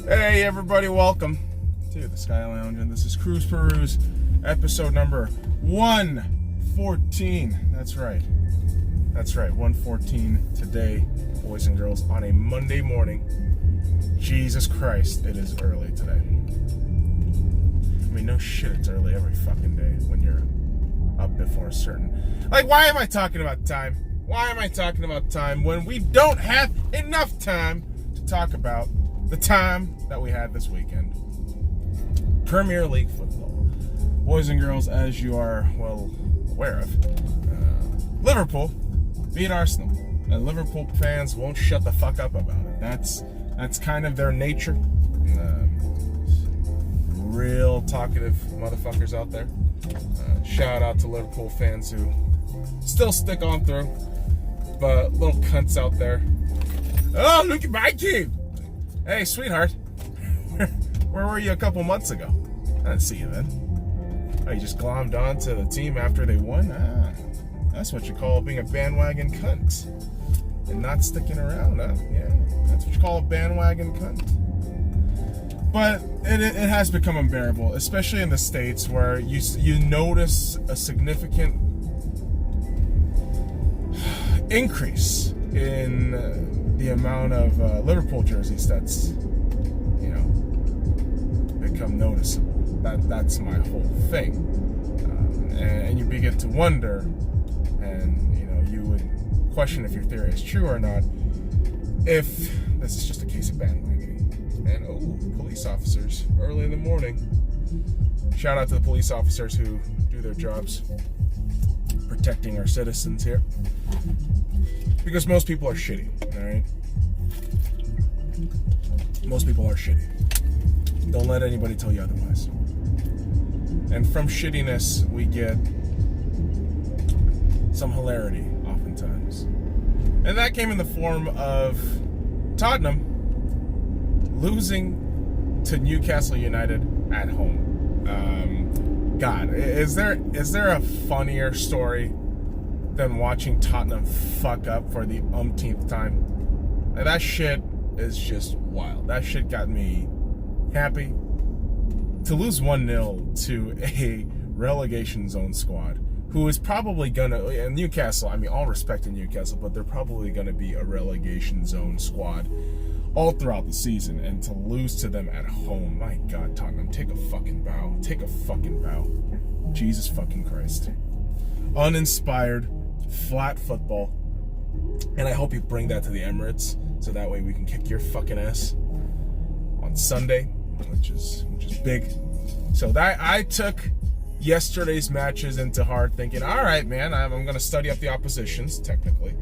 Hey everybody, welcome to the Sky Lounge, and this is Cruise Peruse, episode number 114. That's right, 114 today, boys and girls, on a Monday morning. Jesus Christ, it is early today. I mean, no shit, it's early every fucking day when you're up before a certain... Like, why am I talking about time? Why am I talking about time when we don't have enough time to talk about the time that we had this weekend? Premier League football. Boys and girls, as you are well aware of, Liverpool beat Arsenal. And Liverpool fans won't shut the fuck up about it. That's kind of their nature. Real talkative motherfuckers out there. Shout out to Liverpool fans who still stick on through. But little cunts out there. Oh, look at my team! Hey, sweetheart. Where were you a couple months ago? I didn't see you then. Oh, you just glommed onto the team after they won? Ah, that's what you call being a bandwagon cunt. And not sticking around, huh? Yeah, that's what you call a bandwagon cunt. But it has become unbearable, especially in the States, where you notice a significant increase in the amount of Liverpool jerseys that's, become noticeable. That's my whole thing. And you begin to wonder, and you would question if your theory is true or not, if this is just a case of bandwagoning. And police officers early in the morning. Shout out to the police officers who do their jobs protecting our citizens here, because most people are shitty. All right, most people are shitty. Don't let anybody tell you otherwise. And from shittiness, we get some hilarity oftentimes. And that came in the form of Tottenham losing to Newcastle United at home. God, is there a funnier story than watching Tottenham fuck up for the umpteenth time? And that shit is just wild. That shit got me happy. To lose 1-0 to a relegation zone squad who is probably gonna, and Newcastle, I mean, all respect to Newcastle, but they're probably gonna be a relegation zone squad all throughout the season, and to lose to them at home, my God, Tottenham, take a fucking bow. Take a fucking bow. Jesus fucking Christ. Uninspired, flat football, and I hope you bring that to the Emirates, so that way we can kick your fucking ass on Sunday, which is big. So that I took yesterday's matches into heart, thinking, all right, man, I'm gonna study up the oppositions technically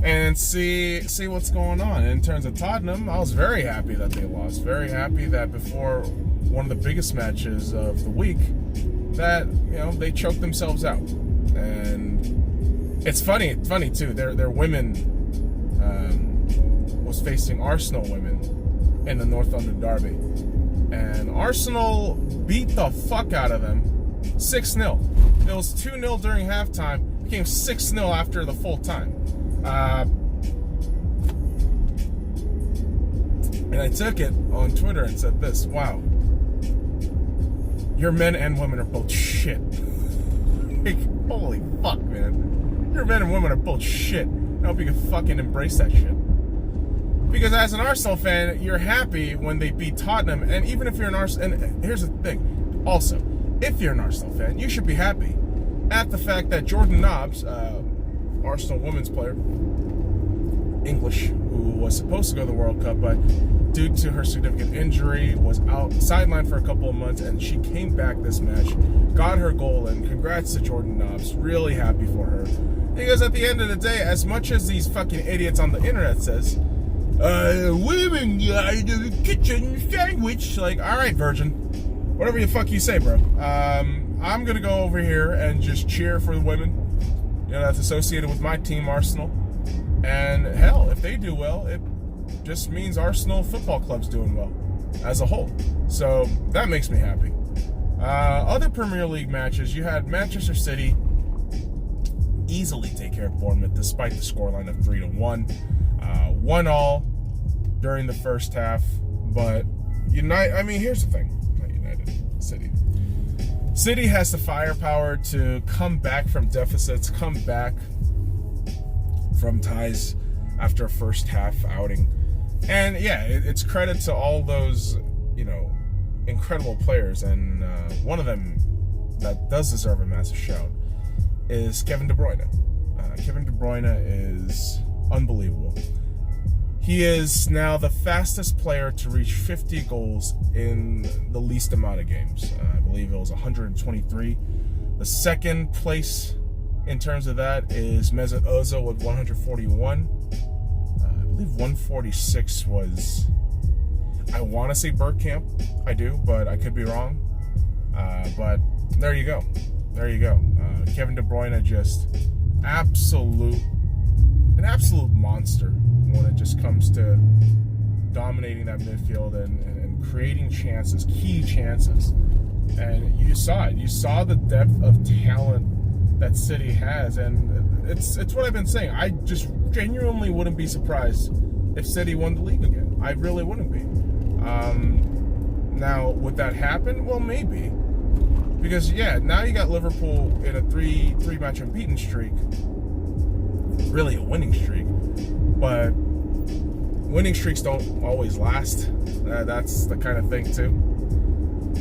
and see what's going on. And in terms of Tottenham, I was very happy that they lost. Very happy that before one of the biggest matches of the week, that they choked themselves out. And it's funny too. Their women was facing Arsenal women in the North London derby, and Arsenal beat the fuck out of them 6-0. It was 2-0 during halftime, became 6-0 after the full time. And I took it on Twitter and said this: wow, your men and women are both shit. Like, holy fuck, man. Your men and women are both shit. I hope you can fucking embrace that shit. Because as an Arsenal fan, you're happy when they beat Tottenham, and even if you're an Arsenal, and here's the thing, also, if you're an Arsenal fan, you should be happy at the fact that Jordan Nobbs, Arsenal women's player, English, who was supposed to go to the World Cup, but due to her significant injury, was out sidelined for a couple of months, and she came back this match, got her goal, and congrats to Jordan Nobbs. Really happy for her. Because at the end of the day, as much as these fucking idiots on the internet says, women, the kitchen sandwich, like, all right, virgin, whatever the fuck you say, bro. I'm gonna go over here and just cheer for the women, that's associated with my team, Arsenal. And hell, if they do well, it just means Arsenal Football Club's doing well as a whole. So that makes me happy. Other Premier League matches, you had Manchester City easily take care of Bournemouth despite the scoreline of 3-1. 1-1 during the first half, but I mean, here's the thing. Not United. City. City has the firepower to come back from deficits, come back from ties after a first half outing. And yeah, it's credit to all those, incredible players. And one of them that does deserve a massive shout is Kevin De Bruyne. Kevin De Bruyne is unbelievable. He is now the fastest player to reach 50 goals in the least amount of games. I believe it was 123. The second place in terms of that is Mesut Ozil with 141. I believe 146 was, I want to say Bergkamp. I do, but I could be wrong. But there you go. There you go. Kevin De Bruyne just an absolute monster when it just comes to dominating that midfield and creating chances, key chances. And you saw it. You saw the depth of talent that City has, and it's what I've been saying. I just genuinely wouldn't be surprised if City won the league again. I really wouldn't be. Now, would that happen? Well, maybe. Because, yeah, now you got Liverpool in a three-match unbeaten streak. Really a winning streak. But winning streaks don't always last. That's the kind of thing, too.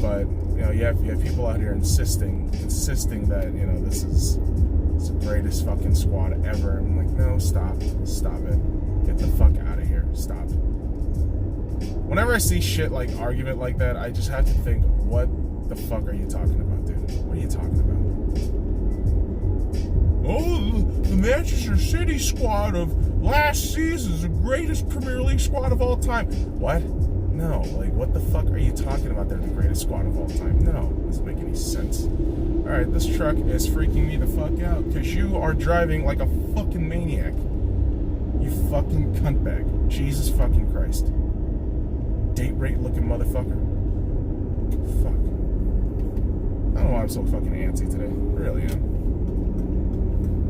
But, you have people out here insisting that, this is the greatest fucking squad ever. I'm like, no, stop it. Get the fuck out of here. Stop. Whenever I see shit like argument like that, I just have to think, what the fuck are you talking about, dude? What are you talking about? Oh, the Manchester City squad of last season is the greatest Premier League squad of all time. What? No, what the fuck are you talking about? They're the greatest squad of all time. No, it doesn't make any sense. Alright, this truck is freaking me the fuck out because you are driving like a fucking maniac. You fucking cuntbag. Jesus fucking Christ. Date rate looking motherfucker. Fuck. I don't know why I'm so fucking antsy today. I really am.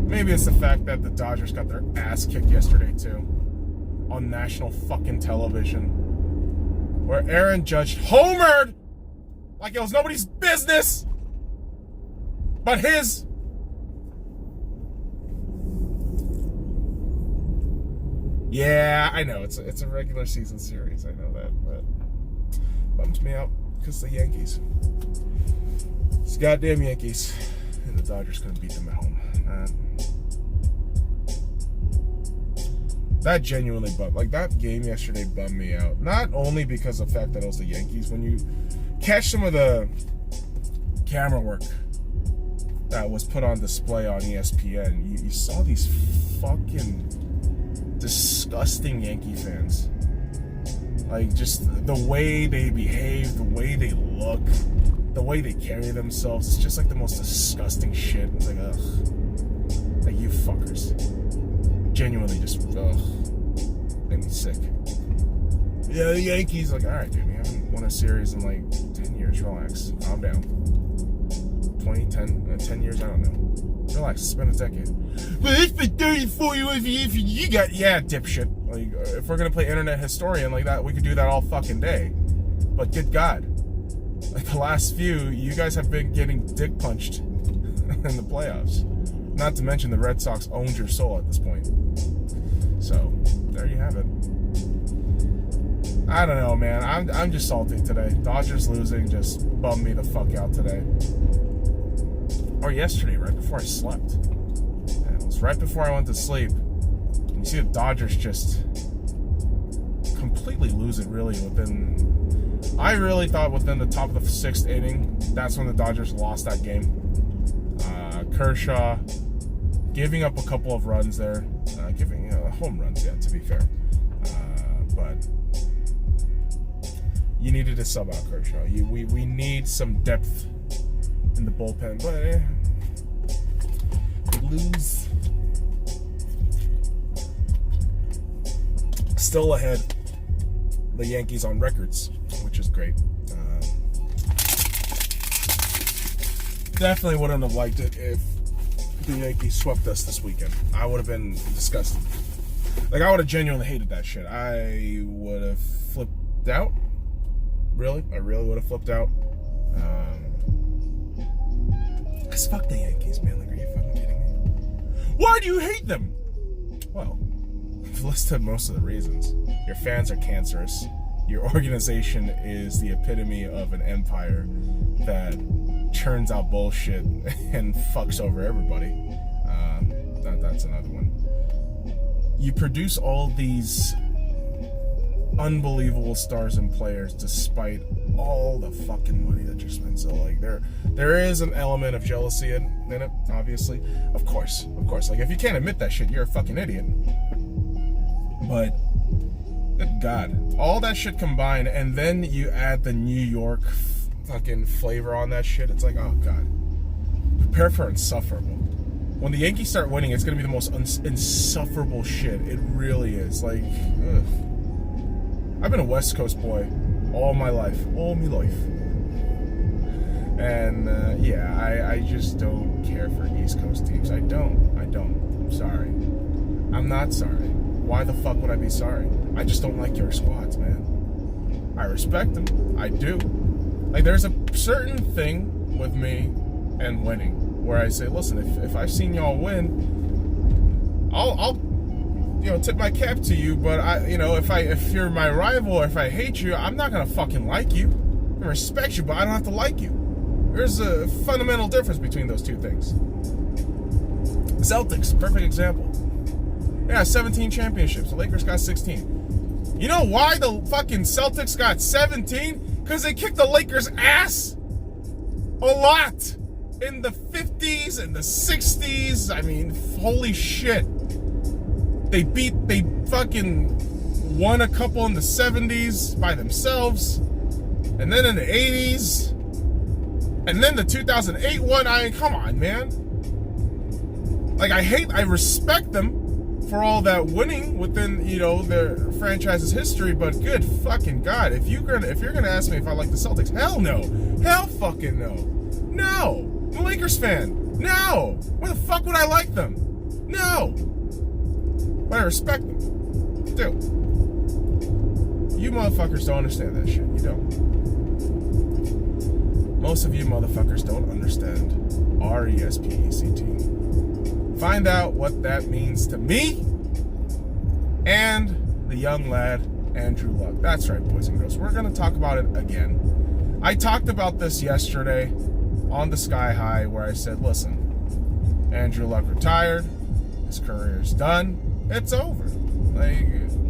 Maybe it's the fact that the Dodgers got their ass kicked yesterday too. On national fucking television. Where Aaron Judge homered like it was nobody's business but his. Yeah, I know it's a regular season series. I know that, but bums me out because the Yankees. It's goddamn Yankees, and the Dodgers couldn't beat them at home. That genuinely that game yesterday bummed me out. Not only because of the fact that it was the Yankees. When you catch some of the camera work that was put on display on ESPN, you saw these fucking disgusting Yankee fans. Just the way they behave, the way they look, the way they carry themselves. It's just the most disgusting shit. It's ugh. You fuckers. Genuinely just, ugh. Made me sick. Yeah, the Yankees, alright, dude, we haven't won a series in 10 years. Relax. Calm down. 10 years, I don't know. Relax, it's been a decade. But it's been 34 years if you got, yeah, dipshit. If we're gonna play internet historian like that, we could do that all fucking day. But good God. The last few, you guys have been getting dick punched in the playoffs. Not to mention the Red Sox owned your soul at this point. So, there you have it. I don't know, man. I'm just salty today. Dodgers losing just bummed me the fuck out today. Or yesterday, right before I slept. Yeah, it was right before I went to sleep. And you see the Dodgers just completely lose it really within... I really thought within the top of the 6th inning, that's when the Dodgers lost that game. Kershaw giving up a couple of runs there. Giving home runs, yeah, to be fair. But you needed to sub out Kershaw. We need some depth in the bullpen. But we lose. Still ahead. The Yankees on records, which is great. Definitely wouldn't have liked it if the Yankees swept us this weekend. I would have been disgusted. I would have genuinely hated that shit. I would have flipped out. Really? I really would have flipped out. Because fuck the Yankees, man. Like, are you fucking kidding me? Why do you hate them? Well, I've listed most of the reasons. Your fans are cancerous. Your organization is the epitome of an empire that churns out bullshit and fucks over everybody. That's another one. You produce all these unbelievable stars and players despite all the fucking money that you spend. So like there is an element of jealousy in it, obviously. Of course. Like if you can't admit that shit, you're a fucking idiot. But good God, all that shit combined, and then you add the New York fucking flavor on that shit. It's like, oh God, prepare for insufferable. When the Yankees start winning, it's gonna be the most insufferable shit. It really is. Like, ugh. I've been a West Coast boy all my life. And yeah, I just don't care for East Coast teams. I don't. I'm sorry. I'm not sorry. Why the fuck would I be sorry? I just don't like your squads, man. I respect them. I do. Like, there's a certain thing with me and winning where I say, listen, if I've seen y'all win, I'll tip my cap to you, but if you're my rival or if I hate you, I'm not gonna fucking like you. I respect you, but I don't have to like you. There's a fundamental difference between those two things. Celtics, perfect example. Yeah, 17 championships. The Lakers got 16. You know why the fucking Celtics got 17? Because they kicked the Lakers' ass a lot in the 50s and the 60s. I mean, holy shit. They fucking won a couple in the 70s by themselves. And then in the 80s. And then the 2008 one. I mean, come on, man. Like, I respect them for all that winning within, their franchise's history, but good fucking God, if you're gonna ask me if I like the Celtics, hell no. Hell fucking no. No. I'm a Lakers fan. No. Why the fuck would I like them? No. But I respect them. Dude. You motherfuckers don't understand that shit. You don't. Most of you motherfuckers don't understand RESPECT. Find out what that means to me and the young lad, Andrew Luck. That's right, boys and girls. We're going to talk about it again. I talked about this yesterday on the Sky High where I said, listen, Andrew Luck retired. His career's done. It's over. Like,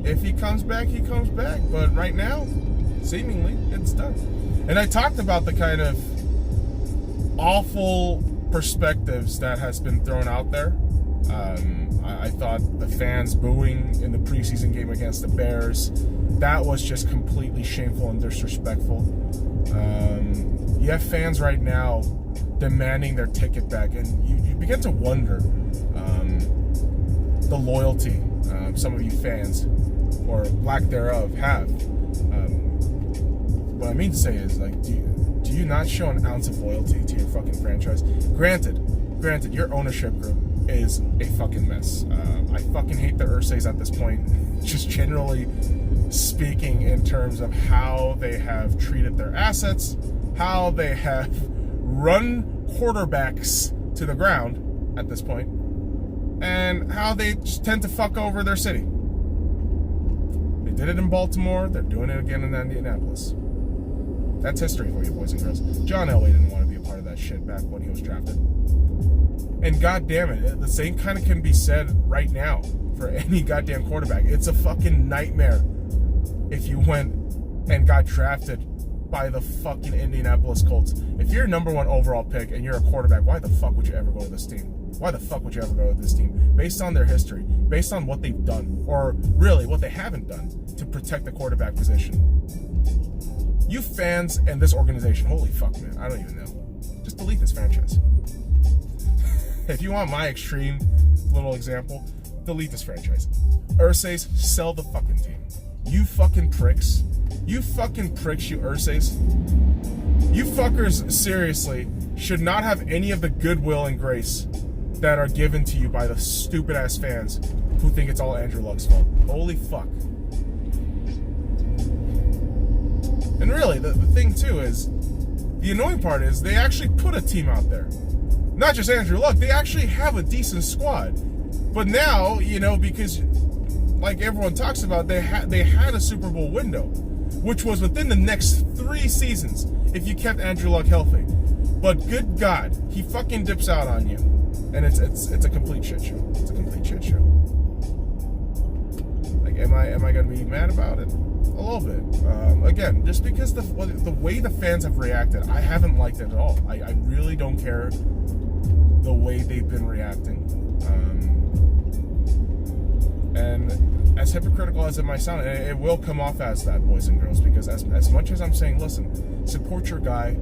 if he comes back, he comes back. But right now, seemingly, it's done. And I talked about the kind of awful perspectives that has been thrown out there. I thought the fans booing in the preseason game against the Bears, that was just completely shameful and disrespectful. You have fans right now demanding their ticket back, and you begin to wonder the loyalty some of you fans, or lack thereof, have. What I mean to say is, like, do you not show an ounce of loyalty to your fucking franchise? Granted, your ownership group is a fucking mess. I fucking hate the Ursays at this point, just generally speaking, in terms of how they have treated their assets, how they have run quarterbacks to the ground at this point, and how they just tend to fuck over their city. They did it in Baltimore, they're doing it again in Indianapolis. That's history for you, boys and girls. John Elway didn't want to be a part of that shit back when he was drafted. And goddamn it, the same kind of can be said right now for any goddamn quarterback. It's a fucking nightmare if you went and got drafted by the fucking Indianapolis Colts. If you're number one overall pick and you're a quarterback, why the fuck would you ever go to this team? Why the fuck would you ever go to this team? Based on their history, based on what they've done, or really what they haven't done to protect the quarterback position. You fans and this organization, holy fuck, man, I don't even know. Just delete this franchise. If you want my extreme little example, delete this franchise. Ursays, sell the fucking team. You fucking pricks. You fucking pricks, you Ursays. You fuckers, seriously, should not have any of the goodwill and grace that are given to you by the stupid-ass fans who think it's all Andrew Luck's fault. Holy fuck. And really, the thing too is, the annoying part is they actually put a team out there. Not just Andrew Luck, they actually have a decent squad. But now, because like everyone talks about, they had a Super Bowl window, which was within the next 3 seasons if you kept Andrew Luck healthy. But good God, he fucking dips out on you, and it's a complete shit show. It's a complete shit show. Like, am I gonna be mad about it? A little bit. Again, just because the way the fans have reacted, I haven't liked it at all. I really don't care the way they've been reacting. And as hypocritical as it might sound, it will come off as that, boys and girls, because as much as I'm saying, listen, support your guy,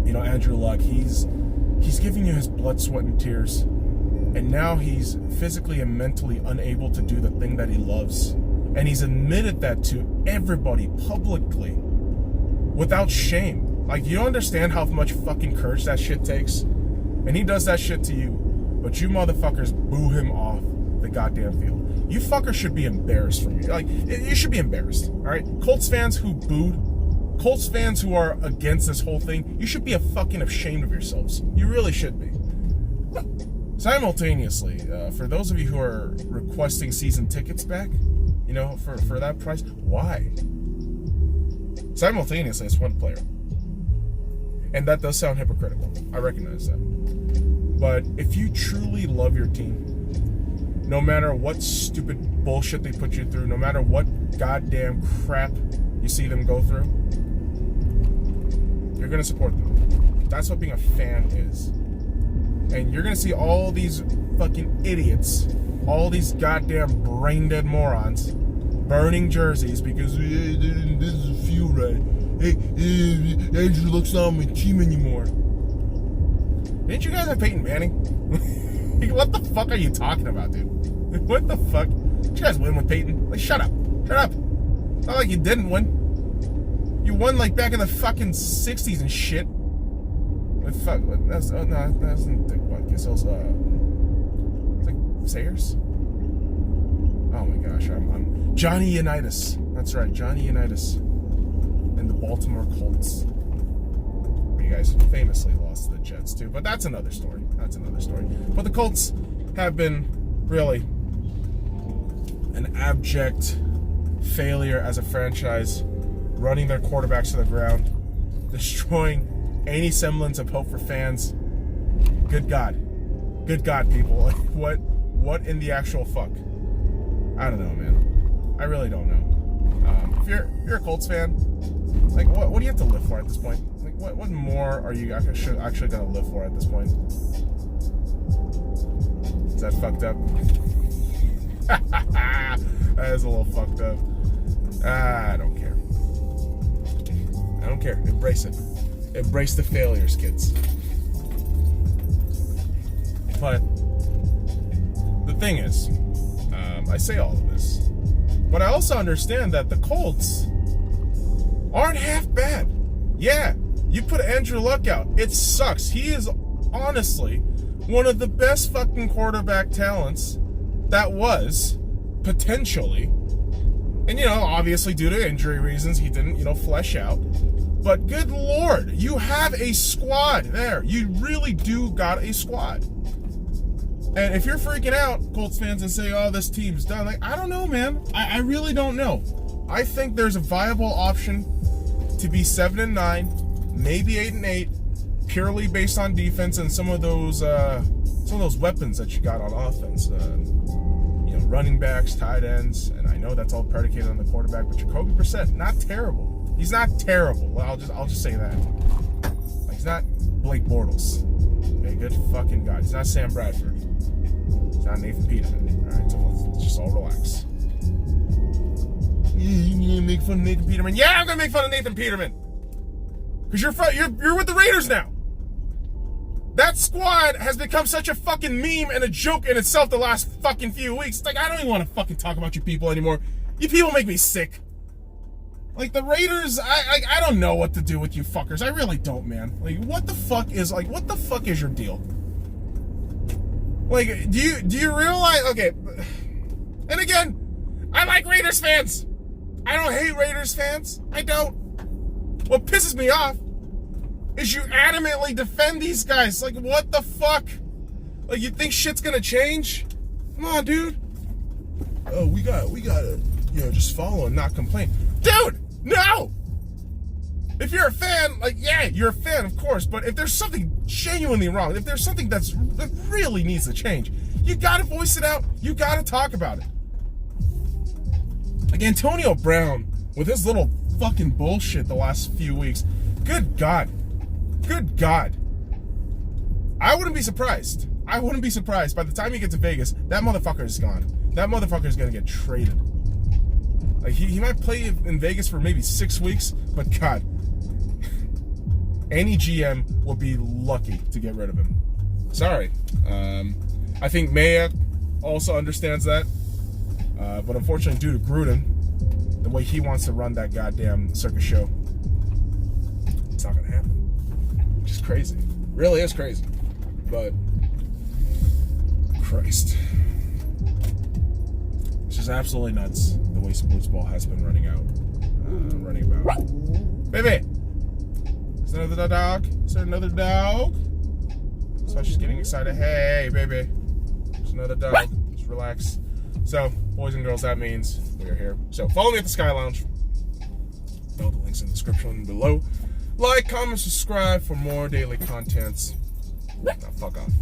Andrew Luck, he's giving you his blood, sweat, and tears, and now he's physically and mentally unable to do the thing that he loves, and he's admitted that to everybody publicly without shame. Like, you don't understand how much fucking courage that shit takes, and he does that shit to you, but you motherfuckers boo him off the goddamn field. You fuckers should be embarrassed for me. Like, you should be embarrassed, all right? Colts fans who booed, Colts fans who are against this whole thing, you should be fucking ashamed of yourselves. You really should be. Simultaneously, for those of you who are requesting season tickets back, for that price, why? Simultaneously, it's one player. And that does sound hypocritical. I recognize that. But if you truly love your team, no matter what stupid bullshit they put you through, no matter what goddamn crap you see them go through, you're going to support them. That's what being a fan is. And you're going to see all these fucking idiots, all these goddamn brain-dead morons, burning jerseys because this doesn't feel right. Hey, Andrew Luck's not on my team anymore. Didn't you guys have Peyton Manning? What the fuck are you talking about, dude? What the fuck? Did you guys win with Peyton? Like, shut up. Shut up. It's not like you didn't win. You won, like, back in the fucking 60s and shit. What fuck? That's not Dick Butkus. It was, it's like Sayers? Oh my gosh, I'm Johnny Unitas. That's right, Johnny Unitas. And the Baltimore Colts. You guys famously lost to the Jets too, but that's another story. But the Colts have been really an abject failure as a franchise, running their quarterbacks to the ground, destroying any semblance of hope for fans. Good God, people! Like, what in the actual fuck? I don't know, man. I really don't know. If you're a Colts fan, like, what do you have to live for at this point? Like, what more are you actually gonna live for at this point? Is that fucked up? That is a little fucked up. I don't care. Embrace it. Embrace the failures, kids. But the thing is, I say all of this, but I also understand that the Colts aren't half bad. Yeah, you put Andrew Luck out. It sucks. He is honestly one of the best fucking quarterback talents that was, potentially. And, obviously due to injury reasons, he didn't, flesh out. But good Lord, you have a squad there. You really do got a squad. And if you're freaking out, Colts fans, and say, oh, this team's done, like, I don't know, man. I really don't know. I think there's a viable option to be 7-9, maybe 8-8, purely based on defense and some of those weapons that you got on offense. Running backs, tight ends, and I know that's all predicated on the quarterback, but Jacoby Brissett, not terrible. He's not terrible. I'll just say that. Like, he's not Blake Bortles. Okay, good fucking God. He's not Sam Bradford. He's not Nathan Peterman. All right, so let's just all relax. You gonna make fun of Nathan Peterman? Yeah, I'm gonna make fun of Nathan Peterman. Because you're with the Raiders now. That squad has become such a fucking meme and a joke in itself the last fucking few weeks. It's like, I don't even want to fucking talk about you people anymore. You people make me sick. Like, the Raiders, I don't know what to do with you fuckers. I really don't, man. Like, what the fuck is your deal? Like, do you realize, okay, and again, I like Raiders fans. I don't hate Raiders fans. I don't. What pisses me off is you adamantly defend these guys. Like, what the fuck? Like, you think shit's gonna change? Come on, dude. Oh, we gotta, just follow and not complain. Dude, no! If you're a fan, like, yeah, you're a fan, of course, but if there's something genuinely wrong, if there's something that really needs to change, you gotta voice it out. You gotta talk about it. Like Antonio Brown, with his little fucking bullshit the last few weeks, good God. Good God. I wouldn't be surprised. I wouldn't be surprised. By the time you get to Vegas, that motherfucker is gone. That motherfucker is gonna get traded. Like, he might play in Vegas for maybe 6 weeks, but God, any GM will be lucky to get rid of him. Sorry. I think Maya also understands that. But unfortunately, due to Gruden, the way he wants to run that goddamn circus show, it's not going to happen. Which is crazy. Really is crazy. But, Christ. It's just absolutely nuts the way sports ball has been running about. Baby! Is there another dog? Is there another dog? So she's getting excited. Hey, baby. There's another dog. Just relax. So, boys and girls, that means we are here. So, follow me at the Sky Lounge. All the links in the description below. Like, comment, subscribe for more daily contents. Now, fuck off.